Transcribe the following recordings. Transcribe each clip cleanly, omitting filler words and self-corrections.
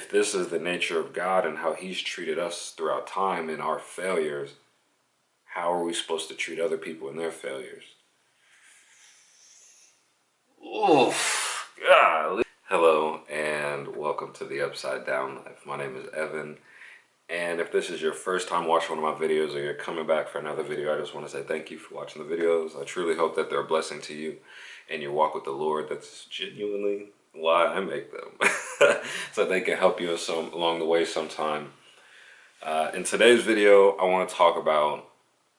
if this is the nature of God and how he's treated us throughout time in our failures, how are we supposed to treat other people in their failures? Oof, golly. Hello and welcome to the Upside Down Life. My name is Evan, and if this is your first time watching one of my videos or you're coming back for another video, I just want to say thank you for watching the videos. I truly hope that they're a blessing to you and your walk with the Lord. That's genuinely why I make them. So they can help you along the way sometime. In today's video, I want to talk about,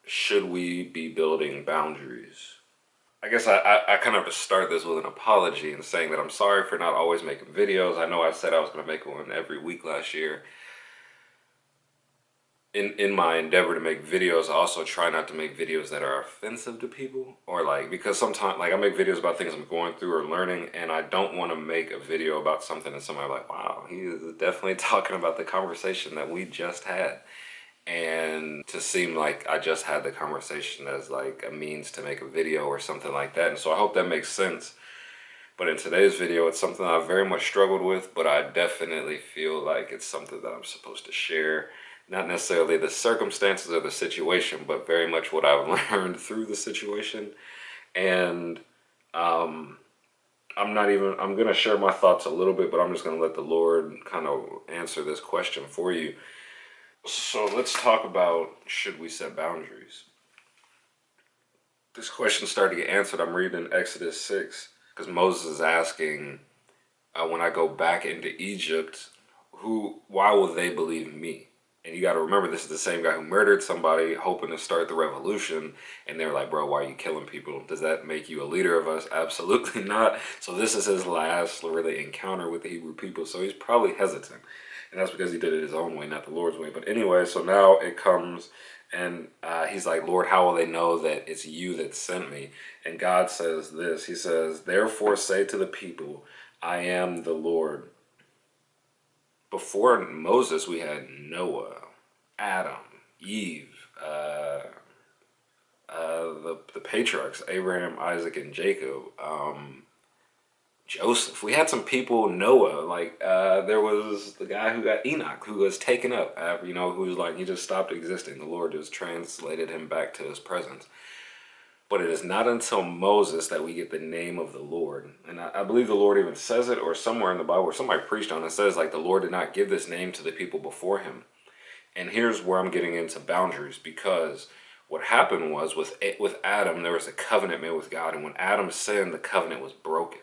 should we be building boundaries? I guess I kind of have to start this with an apology and saying that I'm sorry for not always making videos. I know I said I was going to make one every week last year. In my endeavor to make videos, I also try not to make videos that are offensive to people, or because sometimes I make videos about things I'm going through or learning, and I don't want to make a video about something and somebody like, wow, he is definitely talking about the conversation that we just had, and to seem like I just had the conversation as like a means to make a video or something like that. And so I hope that makes sense. But in today's video, it's something I've very much struggled with, but I definitely feel like it's something that I'm supposed to share. Not necessarily the circumstances of the situation, but very much what I've learned through the situation. And I'm going to share my thoughts a little bit, but I'm just going to let the Lord kind of answer this question for you. So let's talk about, should we set boundaries? This question started to get answered. I'm reading Exodus 6, because Moses is asking, when I go back into Egypt, why will they believe me? And you got to remember, this is the same guy who murdered somebody hoping to start the revolution. And they're like, bro, why are you killing people? Does that make you a leader of us? Absolutely not. So this is his last really encounter with the Hebrew people. So he's probably hesitant. And that's because he did it his own way, not the Lord's way. But anyway, so now it comes and he's like, Lord, how will they know that it's you that sent me? And God says this. He says, therefore say to the people, I am the Lord. Before Moses, we had Noah, Adam, Eve, the patriarchs, Abraham, Isaac, and Jacob, Joseph. We had some people, Noah, there was the guy who got Enoch, who was taken up, who was like, he just stopped existing. The Lord just translated him back to his presence. But it is not until Moses that we get the name of the Lord. And I believe the Lord even says it, or somewhere in the Bible, or somebody preached on it, says the Lord did not give this name to the people before him. And here's where I'm getting into boundaries, because what happened was with Adam, there was a covenant made with God. And when Adam sinned, the covenant was broken.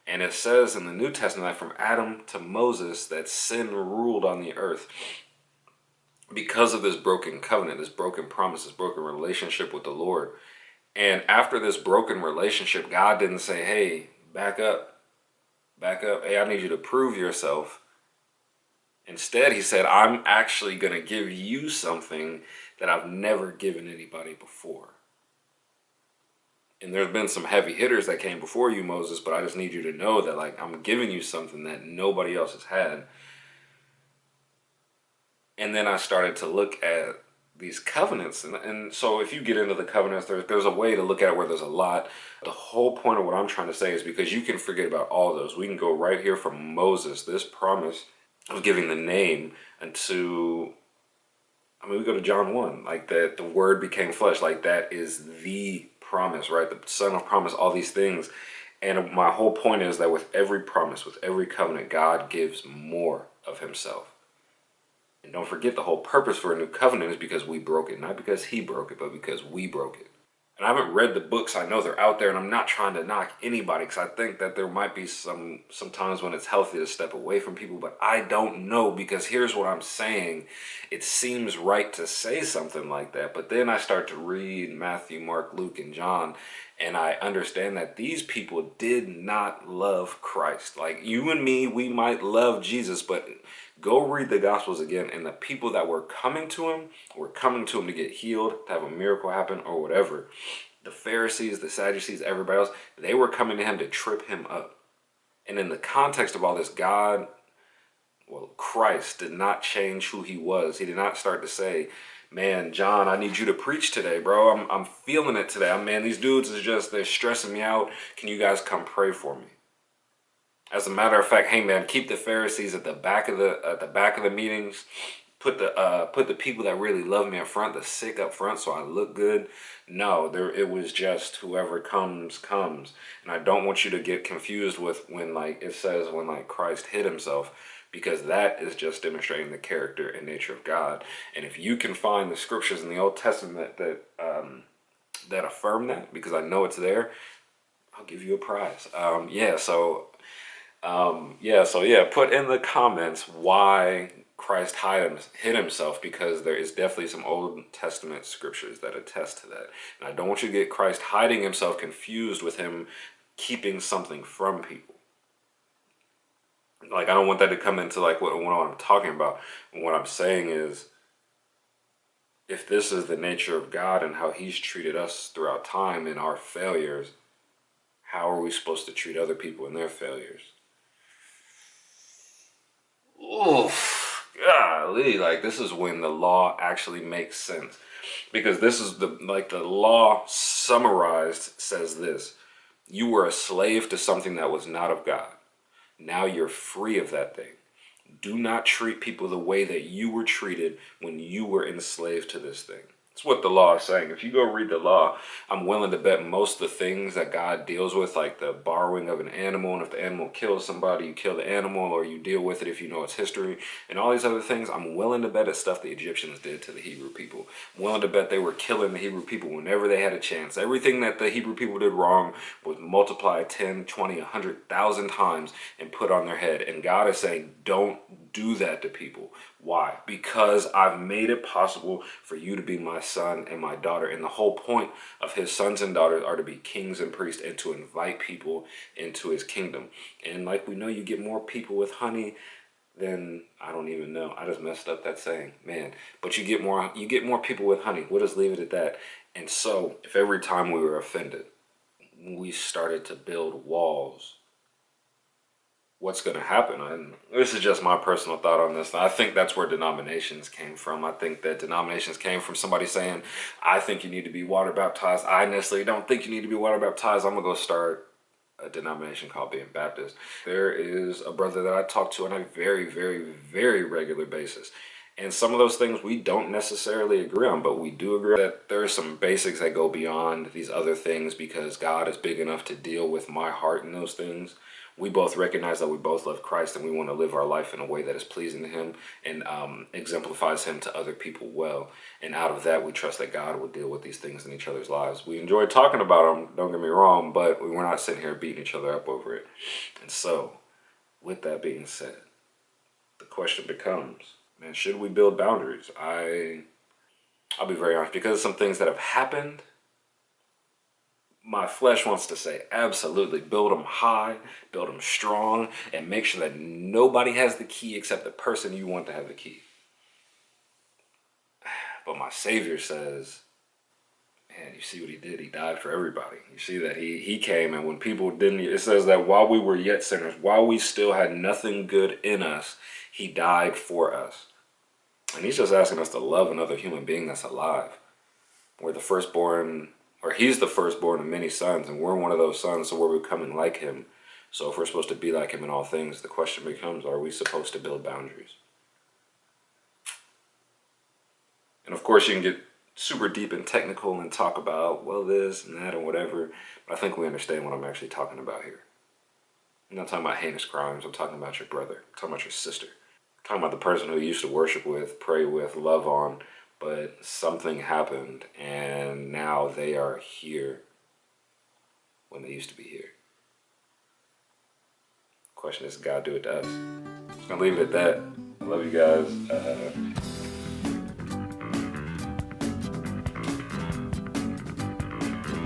And it says in the New Testament that from Adam to Moses, that sin ruled on the earth because of this broken covenant, this broken promise, this broken relationship with the Lord. And after this broken relationship, God didn't say, hey, back up. Hey, I need you to prove yourself. Instead, he said, I'm actually going to give you something that I've never given anybody before. And there's been some heavy hitters that came before you, Moses, but I just need you to know that I'm giving you something that nobody else has had. And then I started to look at these covenants, and so if you get into the covenants, there's a way to look at it where there's a lot. The whole point of what I'm trying to say is because you can forget about all those. We can go right here from Moses, this promise of giving the name, unto, we go to John 1, that the word became flesh, that is the promise, right? The son of promise, all these things. And my whole point is that with every promise, with every covenant, God gives more of himself. And don't forget, the whole purpose for a new covenant is because we broke it. Not because he broke it, but because we broke it. And I haven't read the books. I know they're out there, and I'm not trying to knock anybody, because I think that there might be some times when it's healthy to step away from people, but I don't know, because here's what I'm saying. It seems right to say something like that, but then I start to read Matthew, Mark, Luke, and John, and I understand that these people did not love Christ. Like you and me, we might love Jesus, but go read the Gospels again, and the people that were coming to him to get healed, to have a miracle happen, or whatever. The Pharisees, the Sadducees, everybody else, they were coming to him to trip him up. And in the context of all this, Christ did not change who he was. He did not start to say, man, John, I need you to preach today, bro. I'm feeling it today. Man, these dudes they're stressing me out. Can you guys come pray for me? As a matter of fact, hey man, keep the Pharisees at the back of the meetings. Put the people that really love me up front, the sick up front, so I look good. No, there it was just whoever comes comes, and I don't want you to get confused with when like it says when like Christ hid himself, because that is just demonstrating the character and nature of God. And if you can find the scriptures in the Old Testament that affirm that, because I know it's there, I'll give you a prize. Yeah, put in the comments why Christ hid himself, because there is definitely some Old Testament scriptures that attest to that. And I don't want you to get Christ hiding himself confused with him keeping something from people. Like, I don't want that to come into like what I'm talking about. What I'm saying is, if this is the nature of God and how he's treated us throughout time in our failures, how are we supposed to treat other people in their failures? Oof, golly, like this is when the law actually makes sense. Because this is the law summarized says this: you were a slave to something that was not of God. Now you're free of that thing. Do not treat people the way that you were treated when you were enslaved to this thing. That's what the law is saying. If you go read the law, I'm willing to bet most of the things that God deals with, like the borrowing of an animal, and if the animal kills somebody, you kill the animal, or you deal with it if you know its history, and all these other things, I'm willing to bet it's stuff the Egyptians did to the Hebrew people. I'm willing to bet they were killing the Hebrew people whenever they had a chance. Everything that the Hebrew people did wrong was multiplied 10, 20, 100,000 times and put on their head. And God is saying, don't do that to people. Why? Because I've made it possible for you to be my son and my daughter. And the whole point of his sons and daughters are to be kings and priests and to invite people into his kingdom. And like we know, you get more people with honey than, I don't even know. I just messed up that saying, man. But you get more people with honey. We'll just leave it at that. And so if every time we were offended, we started to build walls, what's going to happen? And this is just my personal thought on this. I think that's where denominations came from. I think that denominations came from somebody saying, I think you need to be water baptized. I necessarily don't think you need to be water baptized. I'm going to go start a denomination called being Baptist. There is a brother that I talk to on a very, very, very regular basis. And some of those things we don't necessarily agree on, but we do agree that there are some basics that go beyond these other things, because God is big enough to deal with my heart in those things. We both recognize that we both love Christ and we want to live our life in a way that is pleasing to him and exemplifies him to other people well. And out of that, we trust that God will deal with these things in each other's lives. We enjoy talking about them, don't get me wrong, but we're not sitting here beating each other up over it. And so, with that being said, the question becomes, man, should we build boundaries? I'll be very honest, because of some things that have happened, my flesh wants to say absolutely build them high, build them strong, and make sure that nobody has the key except the person you want to have the key. But my Savior says, man, you see what he did? He died for everybody. You see that he came, and when people didn't, it says that while we were yet sinners, while we still had nothing good in us, he died for us. And he's just asking us to love another human being that's alive. We're the firstborn, or he's the firstborn of many sons, and we're one of those sons, so we're becoming like him. So if we're supposed to be like him in all things, the question becomes, are we supposed to build boundaries? And of course, you can get super deep and technical and talk about, well, this and that and whatever, but I think we understand what I'm actually talking about here. I'm not talking about heinous crimes. I'm talking about your brother. I'm talking about your sister. I'm talking about the person who you used to worship with, pray with, love on, but something happened and now they are here when they used to be here. Question is, God do it to us? I'm just gonna leave it at that. I love you guys.